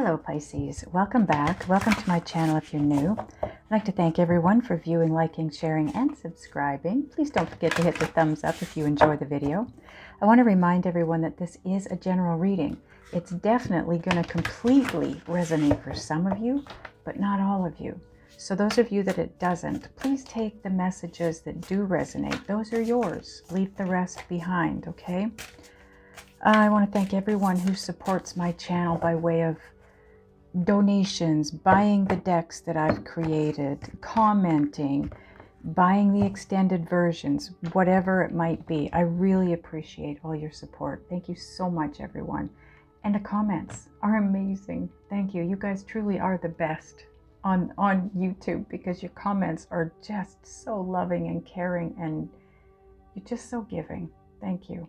Hello Pisces, welcome back. Welcome to my channel if you're new. I'd like to thank everyone for viewing, liking, sharing, and subscribing. Please don't forget to hit the thumbs up if you enjoy the video. I want to remind everyone that this is a general reading. It's definitely going to completely resonate for some of you, but not all of you. So those of you that it doesn't, please take the messages that do resonate. Those are yours. Leave the rest behind, okay? I want to thank everyone who supports my channel by way of donations, buying the decks that I've created, commenting, buying the extended versions, whatever it might be. I really appreciate all your support. Thank you so much, everyone. And the comments are amazing. Thank you. You guys truly are the best on YouTube because your comments are just so loving and caring, and you're just so giving. Thank you.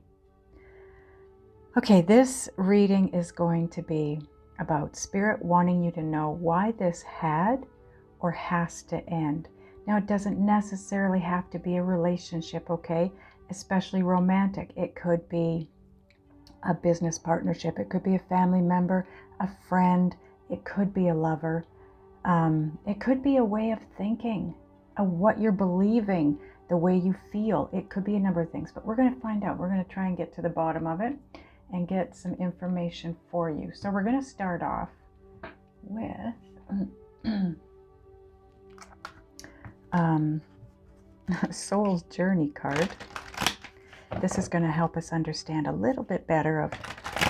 Okay, this reading is going to be about Spirit wanting you to know why this had or has to end. Now, it doesn't necessarily have to be a relationship, okay? Especially romantic. It could be a business partnership. It could be a family member, a friend. It could be a lover. It could be a way of thinking, what you're believing, the way you feel. It could be a number of things, but we're going to find out. We're going to try and get to the bottom of it and get some information for you. So we're going to start off with Soul's Journey card. This is going to help us understand a little bit better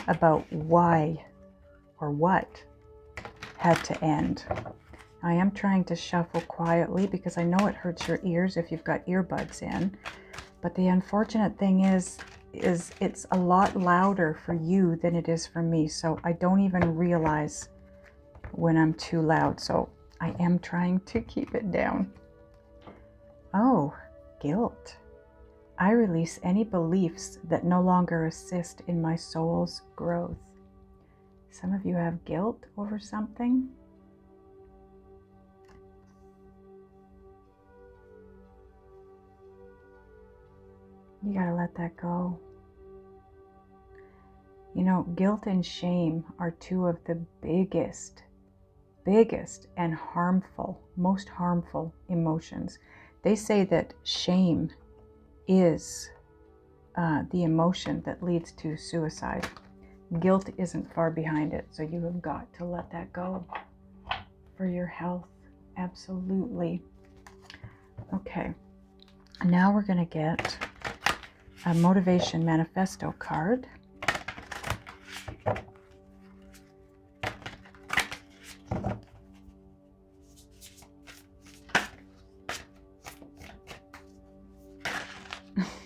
about why or what had to end. I am trying to shuffle quietly because I know it hurts your ears if you've got earbuds in. But the unfortunate thing is it's a lot louder for you than it is for me. So I don't even realize when I'm too loud. So I am trying to keep it down. Oh, guilt. I release any beliefs that no longer assist in my soul's growth. Some of you have guilt over something. You gotta let that go. You know, guilt and shame are two of the biggest and most harmful emotions. They say that shame is the emotion that leads to suicide. Guilt isn't far behind it, so you have got to let that go for your health. Absolutely. Okay, now we're gonna get a motivation manifesto card.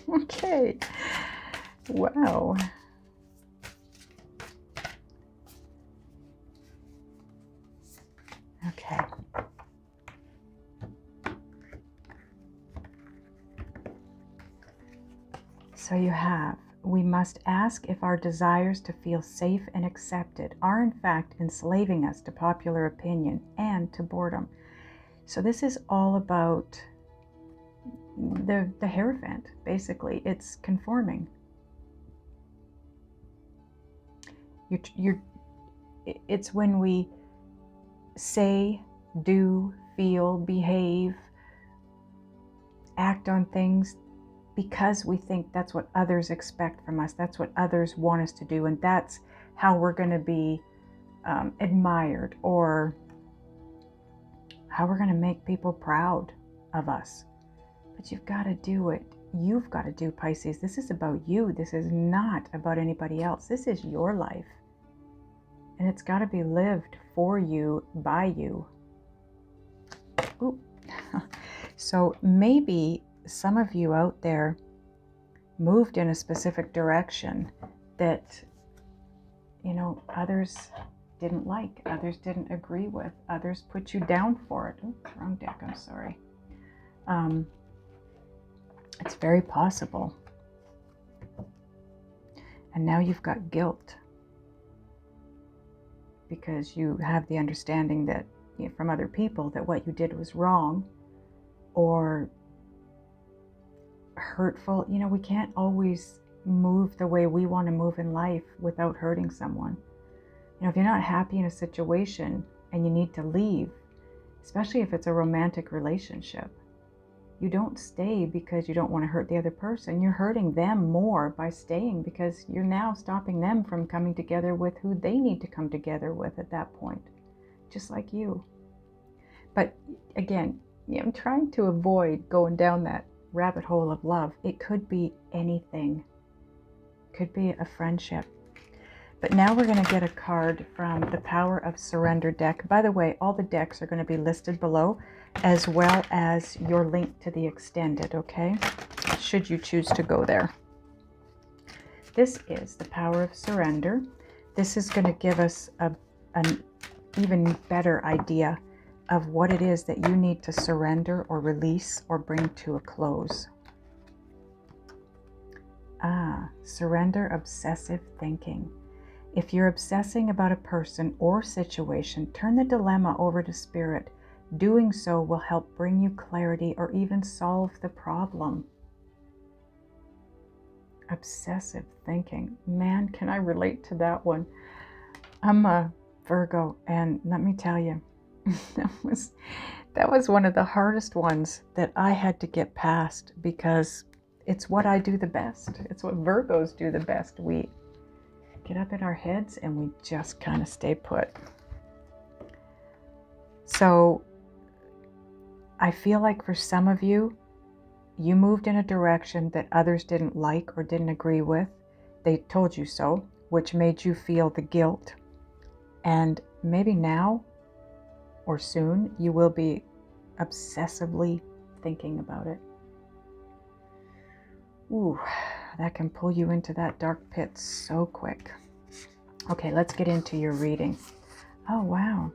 Okay. Wow. Okay. So you have, we must ask if our desires to feel safe and accepted are in fact enslaving us to popular opinion and to boredom. So this is all about the Hierophant, basically. It's conforming. It's when we say, do, feel, behave, act on things because we think that's what others expect from us. That's what others want us to do. And that's how we're going to be admired, or how we're going to make people proud of us. But you've got to do it. You've got to do, Pisces. This is about you. This is not about anybody else. This is your life. And it's got to be lived for you, by you. Ooh. So maybe some of you out there moved in a specific direction that, you know, others didn't like, others didn't agree with, others put you down for it. Oh, wrong deck, I'm sorry. It's very possible. And now you've got guilt because you have the understanding that, you know, from other people, that what you did was wrong or hurtful. You know, we can't always move the way we want to move in life without hurting someone. If you're not happy in a situation and you need to leave, especially if it's a romantic relationship, you don't stay because you don't want to hurt the other person. You're hurting them more by staying because you're now stopping them from coming together with who they need to come together with at that point, just like you. But again, I'm trying to avoid going down that rabbit hole of love. It could be anything. It could be a friendship. But now we're going to get a card from the Power of Surrender deck. By the way, all the decks are going to be listed below, as well as your link to the extended, okay? Should you choose to go there. This is the Power of Surrender. This is going to give us an even better idea of what it is that you need to surrender or release or bring to a close. Surrender obsessive thinking. If you're obsessing about a person or situation, turn the dilemma over to Spirit. Doing so will help bring you clarity or even solve the problem. Obsessive thinking. Man, can I relate to that one? I'm a Virgo, and let me tell you, that was one of the hardest ones that I had to get past, because it's what I do the best. It's what Virgos do the best. We get up in our heads and we just kind of stay put. So I feel like for some of you, you moved in a direction that others didn't like or didn't agree with. They told you so, which made you feel the guilt. And maybe now or soon you will be obsessively thinking about it. Ooh, that can pull you into that dark pit so quick. Okay, let's get into your reading. Oh, wow.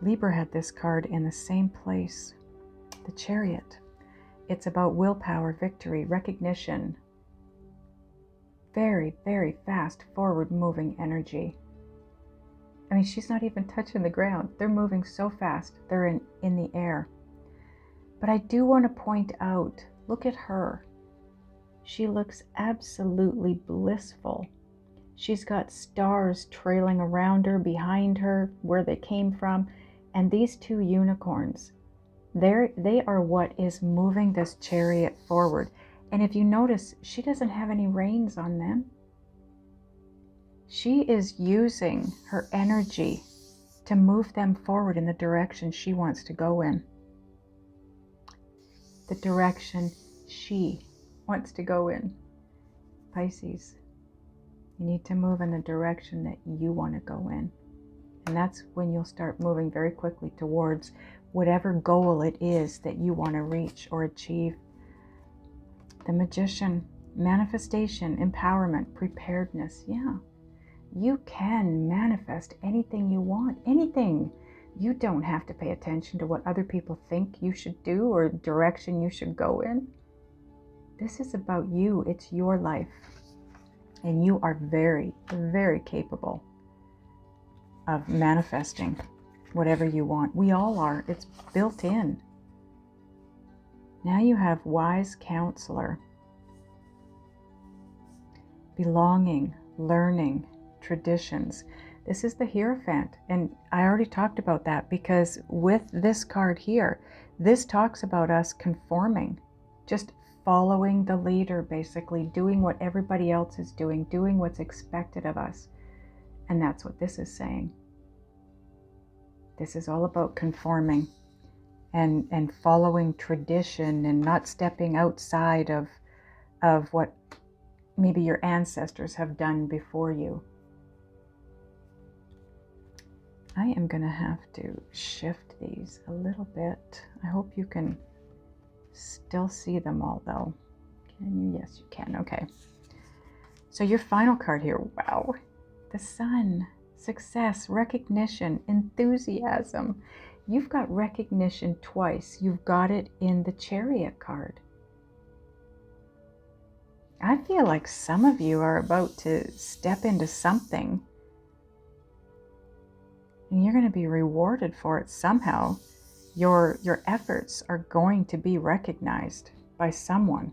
Libra had this card in the same place. The Chariot. It's about willpower, victory, recognition. Very, very fast, forward-moving energy. I mean, she's not even touching the ground. They're moving so fast. They're in the air. But I do want to point out, look at her. She looks absolutely blissful. She's got stars trailing around her, behind her, where they came from. And these two unicorns, they are what is moving this chariot forward. And if you notice, she doesn't have any reins on them. She is using her energy to move them forward in the direction she wants to go in. The direction she wants to go in. Pisces, you need to move in the direction that you want to go in. And that's when you'll start moving very quickly towards whatever goal it is that you want to reach or achieve. The Magician, manifestation, empowerment, preparedness. Yeah, you can manifest anything you want, anything. You don't have to pay attention to what other people think you should do or direction you should go in. This is about you. It's your life. And you are very, very capable of manifesting whatever you want. We all are. It's built in. Now you have wise counselor. Belonging, learning, traditions. This is the Hierophant. And I already talked about that, because with this card here, this talks about us conforming, just following the leader, basically doing what everybody else is doing what's expected of us. And that's what this is saying. This is all about conforming and following tradition and not stepping outside of what maybe your ancestors have done before you. I am going to have to shift these a little bit. I hope you can still see them all, though. Can you? Yes, you can. Okay. So your final card here. Wow. The Sun. Success, recognition, enthusiasm. You've got recognition twice. You've got it in the Chariot card. I feel like some of you are about to step into something, and you're going to be rewarded for it somehow. Your efforts are going to be recognized by someone.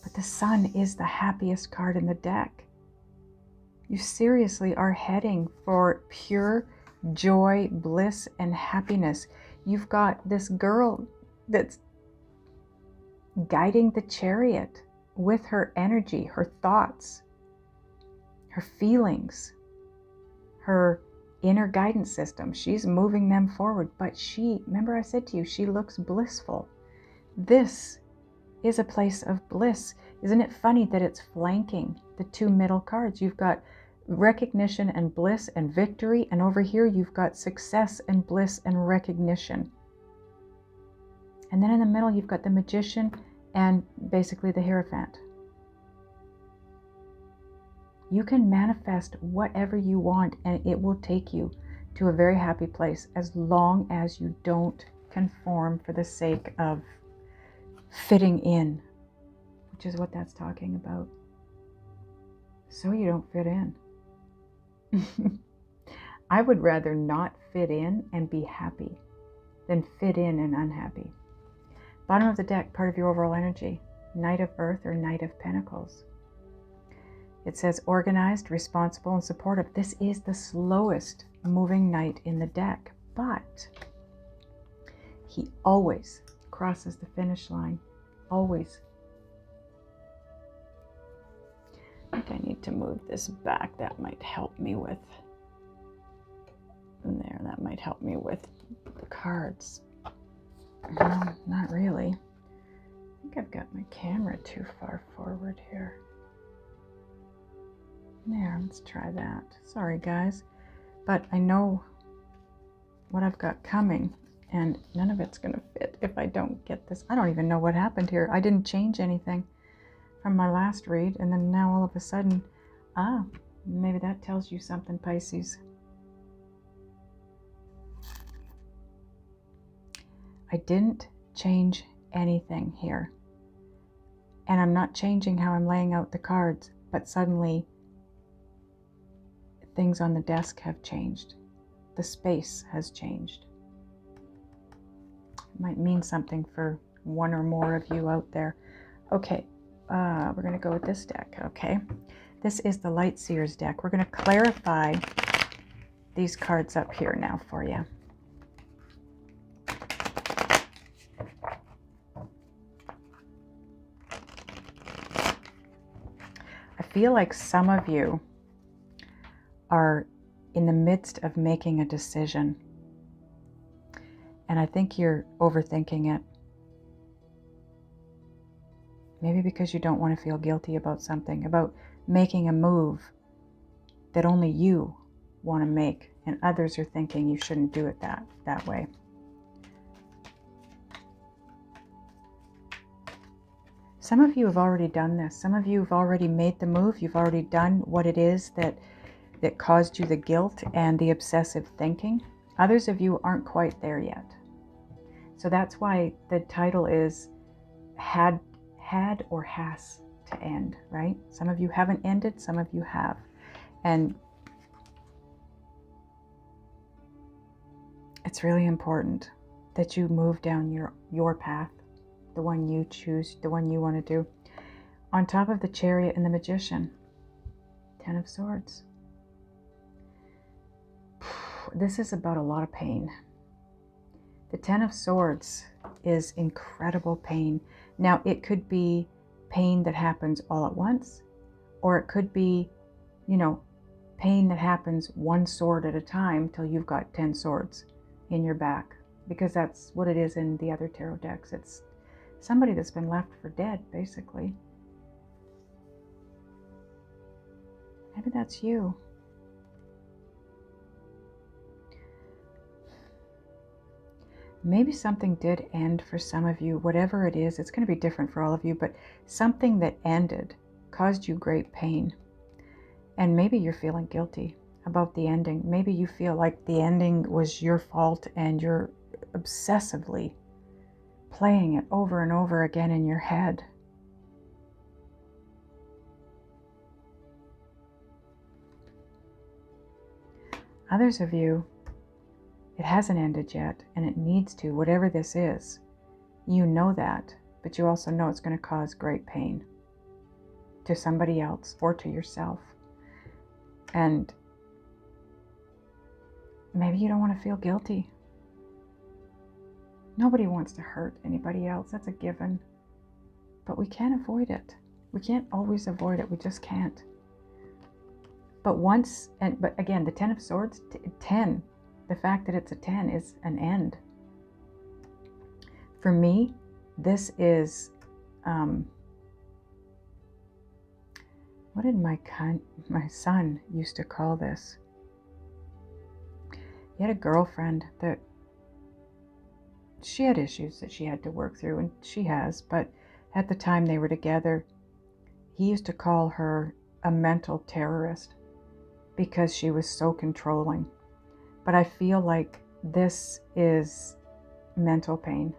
But But the Sun is the happiest card in the deck. You seriously are heading for pure joy, bliss, and happiness. You've got this girl that's guiding the chariot with her energy, her thoughts, her feelings, her inner guidance system. She's moving them forward, but remember I said to you, she looks blissful. This is a place of bliss. Isn't it funny that it's flanking the two middle cards? You've got recognition and bliss and victory, and over here you've got success and bliss and recognition. And then in the middle you've got the Magician and basically the Hierophant. You can manifest whatever you want and it will take you to a very happy place as long as you don't conform for the sake of fitting in, which is what that's talking about. So you don't fit in. I would rather not fit in and be happy than fit in and unhappy. Bottom of the deck, part of your overall energy, Knight of Earth or Knight of Pentacles. It says organized, responsible, and supportive. This is the slowest moving knight in the deck, but he always crosses the finish line. Always. I think I need to move this back. That might help me with there. That might help me with the cards. No, not really. I think I've got my camera too far forward here. There, let's try that. Sorry guys, but I know what I've got coming and none of it's gonna fit if I don't get this. I don't even know what happened here. I didn't change anything from my last read, and then now all of a sudden, maybe that tells you something, Pisces. I didn't change anything here. And I'm not changing how I'm laying out the cards, but suddenly things on the desk have changed. The space has changed. It might mean something for one or more of you out there. Okay, we're going to go with this deck, okay? This is the Light Seers deck. We're going to clarify these cards up here now for you. I feel like some of you are in the midst of making a decision. And I think you're overthinking it. Maybe because you don't want to feel guilty about something, about making a move that only you want to make, and others are thinking you shouldn't do it that way. Some of you have already done this. Some of you have already made the move. You've already done what it is that caused you the guilt and the obsessive thinking. Others of you aren't quite there yet. So that's why the title is had or has to end, right? Some of you haven't ended, some of you have. And it's really important that you move down your path, the one you choose, the one you want to do. On top of the Chariot and the Magician, 10 of Swords. This is about a lot of pain. The 10 of Swords is incredible pain. Now, it could be pain that happens all at once, or it could be, pain that happens one sword at a time till you've got 10 swords in your back, because that's what it is in the other tarot decks. It's somebody that's been left for dead, basically. Maybe that's you. Maybe something did end for some of you. Whatever it is, it's going to be different for all of you, but something that ended caused you great pain. And maybe you're feeling guilty about the ending. Maybe you feel like the ending was your fault and you're obsessively playing it over and over again in your head. Others of you, it hasn't ended yet, and it needs to, whatever this is. You know that, but you also know it's going to cause great pain. to somebody else or to yourself. And maybe you don't want to feel guilty. Nobody wants to hurt anybody else. That's a given. But we can't avoid it. We can't always avoid it. We just can't. But but again, the 10 of Swords, 10, the fact that it's a 10 is an end. For me, this is, what did my son used to call this? He had a girlfriend that she had issues that she had to work through, and she has, but at the time they were together, he used to call her a mental terrorist because she was so controlling. But I feel like this is mental pain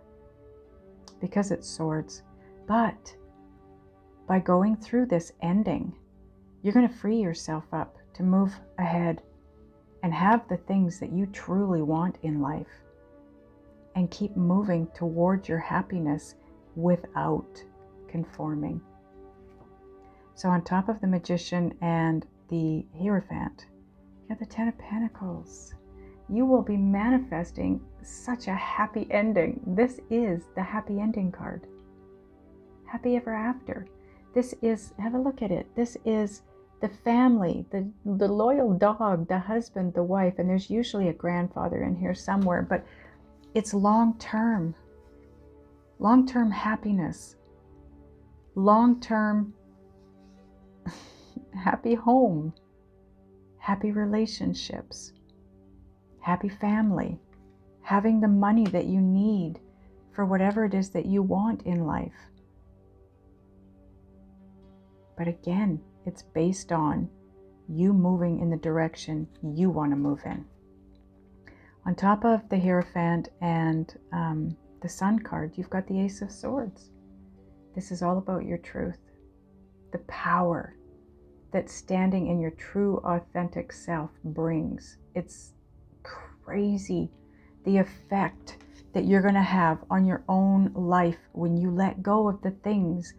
because it's swords. But by going through this ending, you're going to free yourself up to move ahead and have the things that you truly want in life and keep moving toward your happiness without conforming. So on top of the Magician and the Hierophant, you have the 10 of Pentacles. You will be manifesting such a happy ending. This is the happy ending card. Happy ever after. This is, have a look at it. This is the family, the loyal dog, the husband, the wife, and there's usually a grandfather in here somewhere, but it's long-term happiness, long-term happy home, happy relationships, happy family, having the money that you need for whatever it is that you want in life. But again, it's based on you moving in the direction you want to move in. On top of the Hierophant and the Sun card, you've got the Ace of Swords. This is all about your truth, the power that standing in your true, authentic self brings. It's crazy the effect that you're going to have on your own life when you let go of the things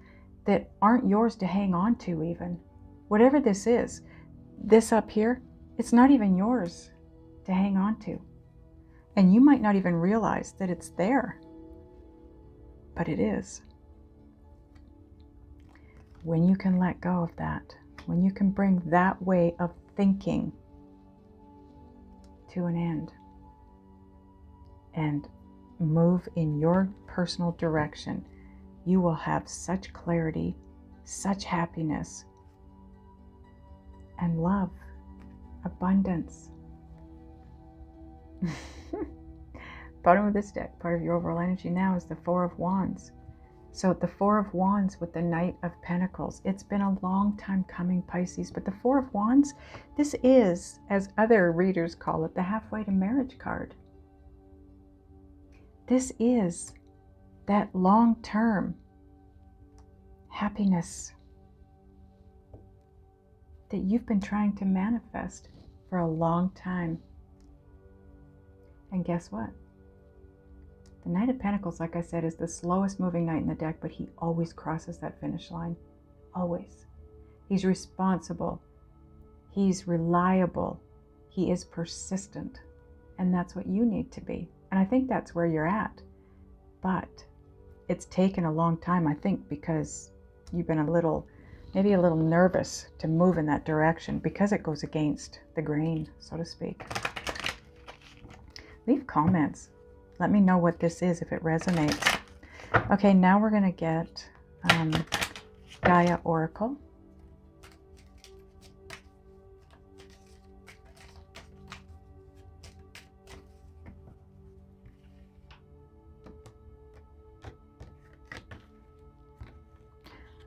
that aren't yours to hang on to even. Whatever this is, this up here, it's not even yours to hang on to. And you might not even realize that it's there, but it is. When you can let go of that, when you can bring that way of thinking to an end and move in your personal direction, you will have such clarity, such happiness, and love, abundance. Bottom of this deck, part of your overall energy now is the Four of Wands. So the Four of Wands with the Knight of Pentacles. It's been a long time coming, Pisces, but the Four of Wands, this is, as other readers call it, the halfway to marriage card. This is that long-term happiness that you've been trying to manifest for a long time. And guess what? The Knight of Pentacles, like I said, is the slowest moving knight in the deck, but he always crosses that finish line. Always. He's responsible. He's reliable. He is persistent. And that's what you need to be. And I think that's where you're at. But it's taken a long time, I think, because you've been maybe a little nervous to move in that direction because it goes against the grain, so to speak. Leave comments. Let me know what this is, if it resonates. Okay, now we're going to get Gaia Oracle.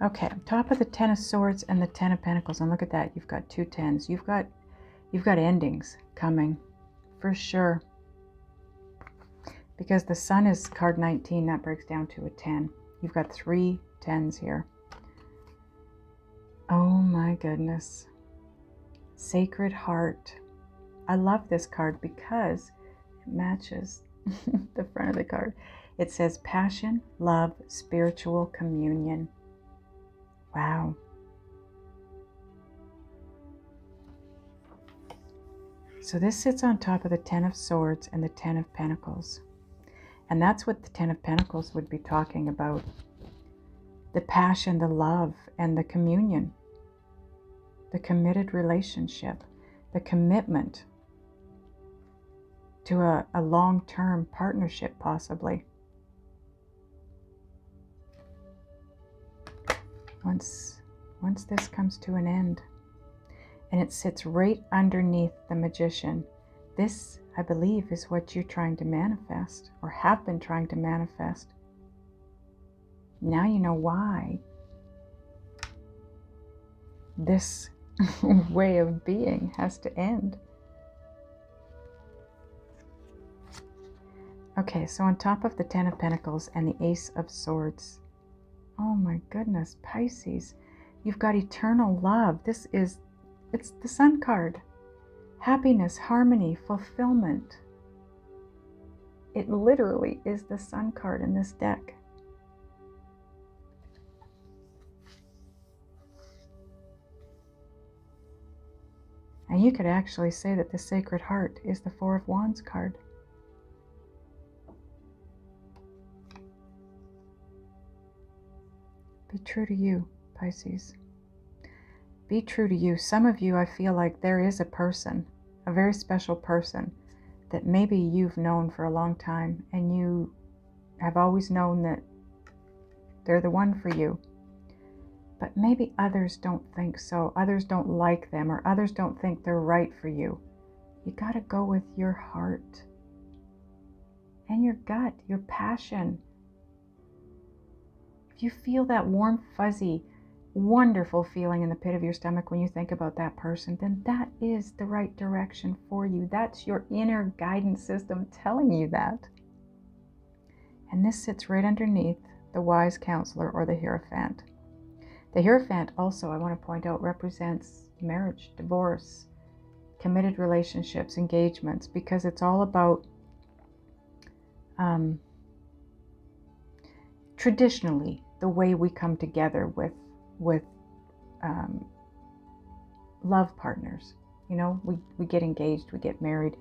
Okay, on top of the Ten of Swords and the Ten of Pentacles, and look at that, you've got two tens. You've got endings coming, for sure. Because the Sun is card 19, that breaks down to a 10. You've got 3 tens here. Oh my goodness. Sacred Heart. I love this card because it matches the front of the card. It says passion, love, spiritual communion. Wow. So this sits on top of the Ten of Swords and the Ten of Pentacles. And that's what the Ten of Pentacles would be talking about. The passion, the love, and the communion. The committed relationship. The commitment to a long-term partnership, possibly. Once this comes to an end. And it sits right underneath the Magician. This, I believe, is what you're trying to manifest, or have been trying to manifest. Now you know why this way of being has to end. Okay, so on top of the Ten of Pentacles and the Ace of Swords, oh my goodness, Pisces, you've got eternal love. It's the Sun card. Happiness, harmony, fulfillment. It literally is the Sun card in this deck. And you could actually say that the Sacred Heart is the Four of Wands card. Be true to you, Pisces. Be true to you. Some of you, I feel like there is a person, a very special person, that maybe you've known for a long time, and you have always known that they're the one for you. But maybe others don't think so. Others don't like them, or others don't think they're right for you. You got to go with your heart and your gut, your passion. If you feel that warm, fuzzy, wonderful feeling in the pit of your stomach when you think about that person, then that is the right direction for you. That's your inner guidance system telling you that. And this sits right underneath the Wise Counselor, or the Hierophant. The Hierophant also, I want to point out, represents marriage, divorce, committed relationships, engagements, because it's all about traditionally the way we come together with love partners. You know, we get engaged, we get married,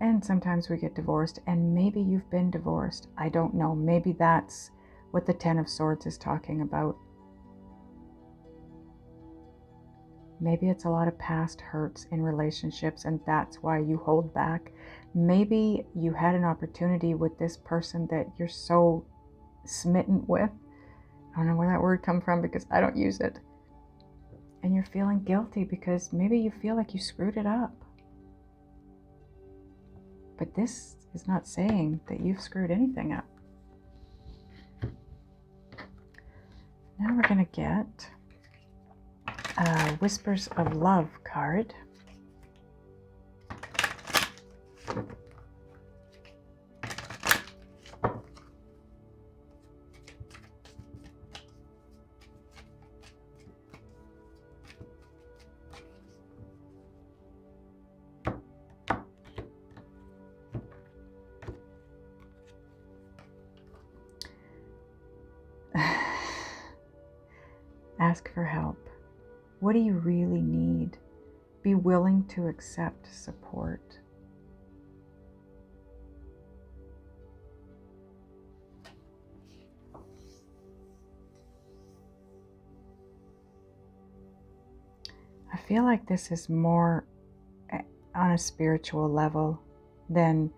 and sometimes we get divorced. And maybe you've been divorced. I don't know. Maybe that's what the Ten of Swords is talking about. Maybe it's a lot of past hurts in relationships, and that's why you hold back. Maybe you had an opportunity with this person that you're so smitten with. I don't know where that word comes from, because I don't use it. And you're feeling guilty because maybe you feel like you screwed it up. But this is not saying that you've screwed anything up. Now we're going to get Whispers of Love card. Ask for help. What do you really need? Be willing to accept support. I feel like this is more on a spiritual level than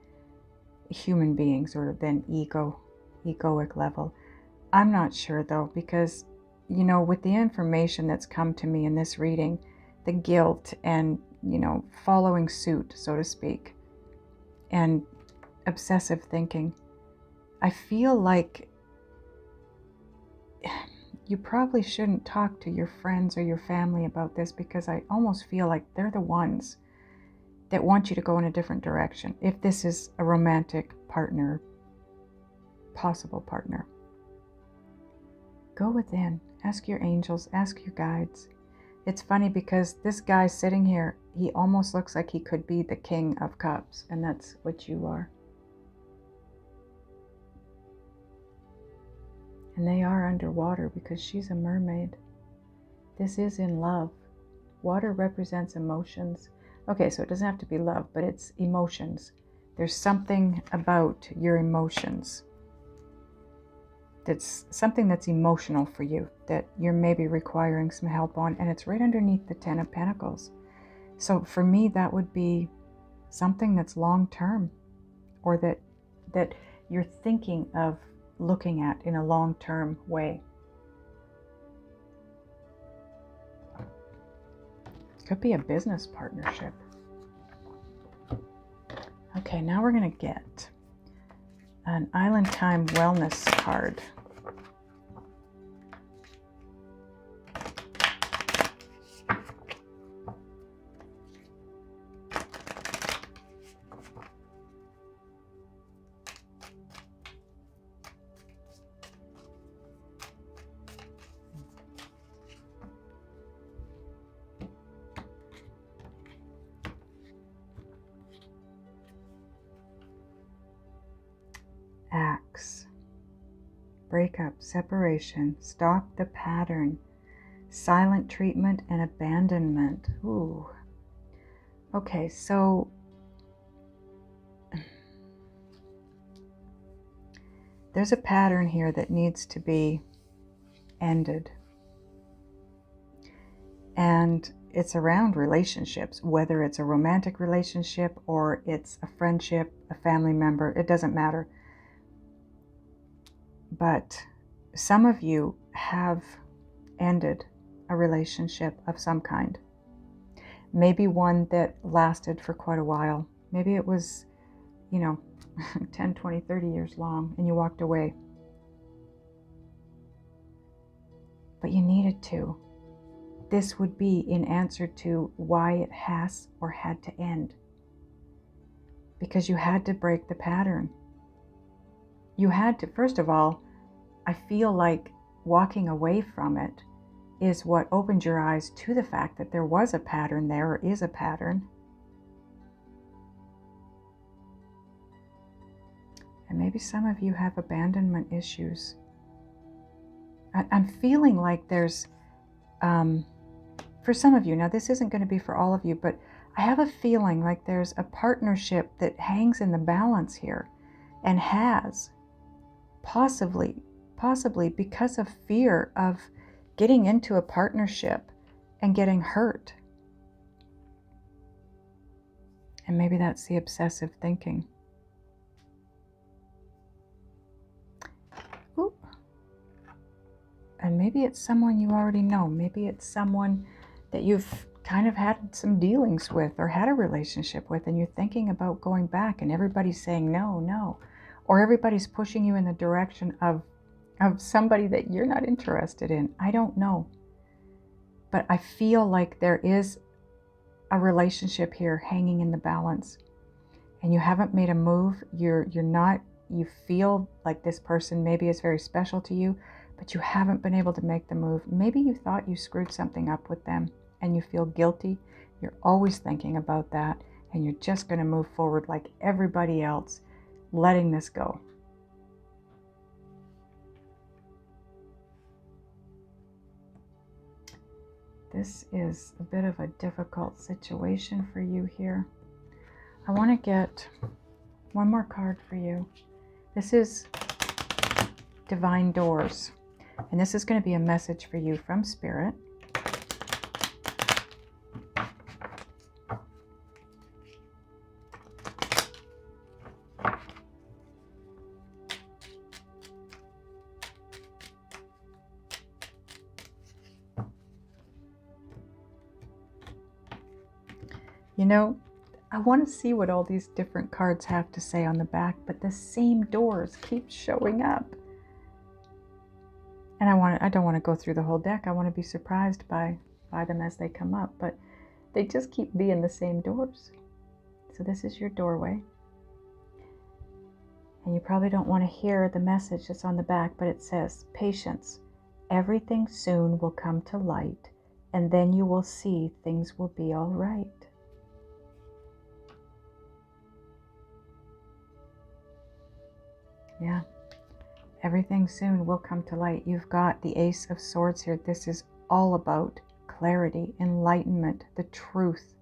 human beings, or than egoic level. I'm not sure though, because you know, with the information that's come to me in this reading, the guilt and, you know, following suit, so to speak, and obsessive thinking, I feel like you probably shouldn't talk to your friends or your family about this, because I almost feel like they're the ones that want you to go in a different direction. If this is a romantic partner, possible partner, go within. Ask your angels, ask your guides. It's funny because this guy sitting here, he almost looks like he could be the King of Cups, and that's what you are. And they are underwater because she's a mermaid. This is in love. Water represents emotions. Okay, so it doesn't have to be love, but it's emotions. There's something about your emotions that's something that's emotional for you that you're maybe requiring some help on, and it's right underneath the Ten of Pentacles. So for me, that would be something that's long term, or that you're thinking of looking at in a long term way. Could be a business partnership. Okay, now we're going to get an Island Time Wellness card. Acts. Breakup, separation, stop the pattern, silent treatment, and abandonment. Ooh. Okay, so there's a pattern here that needs to be ended. And it's around relationships, whether it's a romantic relationship or it's a friendship, a family member, it doesn't matter. But some of you have ended a relationship of some kind. Maybe one that lasted for quite a while. Maybe it was, 10, 20, 30 years long, and you walked away. But you needed to. This would be in answer to why it has or had to end. Because you had to break the pattern. You had to, first of all, I feel like walking away from it is what opened your eyes to the fact that there was a pattern there, or is a pattern. And maybe some of you have abandonment issues. I'm feeling like there's, for some of you, now this isn't going to be for all of you, but I have a feeling like there's a partnership that hangs in the balance here, and has, possibly because of fear of getting into a partnership and getting hurt. And maybe that's the obsessive thinking. Ooh. And maybe it's someone you already know. Maybe it's someone that you've kind of had some dealings with or had a relationship with, and you're thinking about going back, and everybody's saying no, no. Or everybody's pushing you in the direction of somebody that you're not interested in. I don't know. But I feel like there is a relationship here hanging in the balance. And you haven't made a move. You feel like this person maybe is very special to you, but you haven't been able to make the move. Maybe you thought you screwed something up with them and you feel guilty. You're always thinking about that, and you're just going to move forward like everybody else, letting this go. This is a bit of a difficult situation for you here. I want to get one more card for you. This is Divine Doors, and this is going to be a message for you from Spirit. I want to see what all these different cards have to say on the back, but the same doors keep showing up. And I don't want to go through the whole deck. I want to be surprised by them as they come up, but they just keep being the same doors. So this is your doorway. And you probably don't want to hear the message that's on the back, but it says, patience. Everything soon will come to light, and then you will see things will be all right. Yeah, everything soon will come to light. You've got the Ace of Swords here. This is all about clarity, enlightenment, the truth.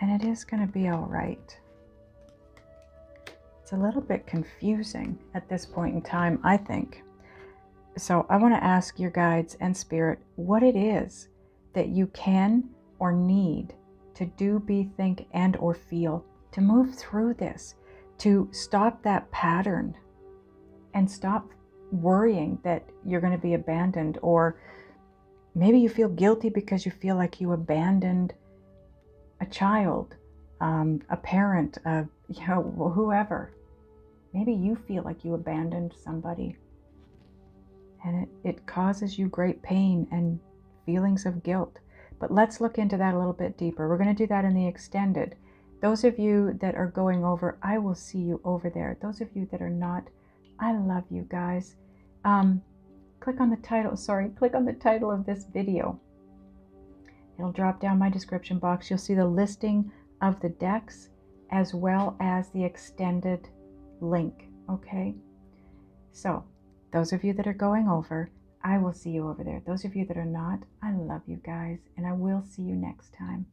And it is going to be all right. It's a little bit confusing at this point in time, I think. So I want to ask your guides and spirit what it is that you can or need to do, be, think, and or feel to move through this, to stop that pattern and stop worrying that you're going to be abandoned, or maybe you feel guilty because you feel like you abandoned a child, a parent, whoever. Maybe you feel like you abandoned somebody, and it causes you great pain and feelings of guilt. But let's look into that a little bit deeper. We're going to do that in the extended. Those of you that are going over, I will see you over there. Those of you that are not, I love you guys. Click on the title of this video. It'll drop down my description box. You'll see the listing of the decks as well as the extended link, okay? So, those of you that are going over, I will see you over there. Those of you that are not, I love you guys, and I will see you next time.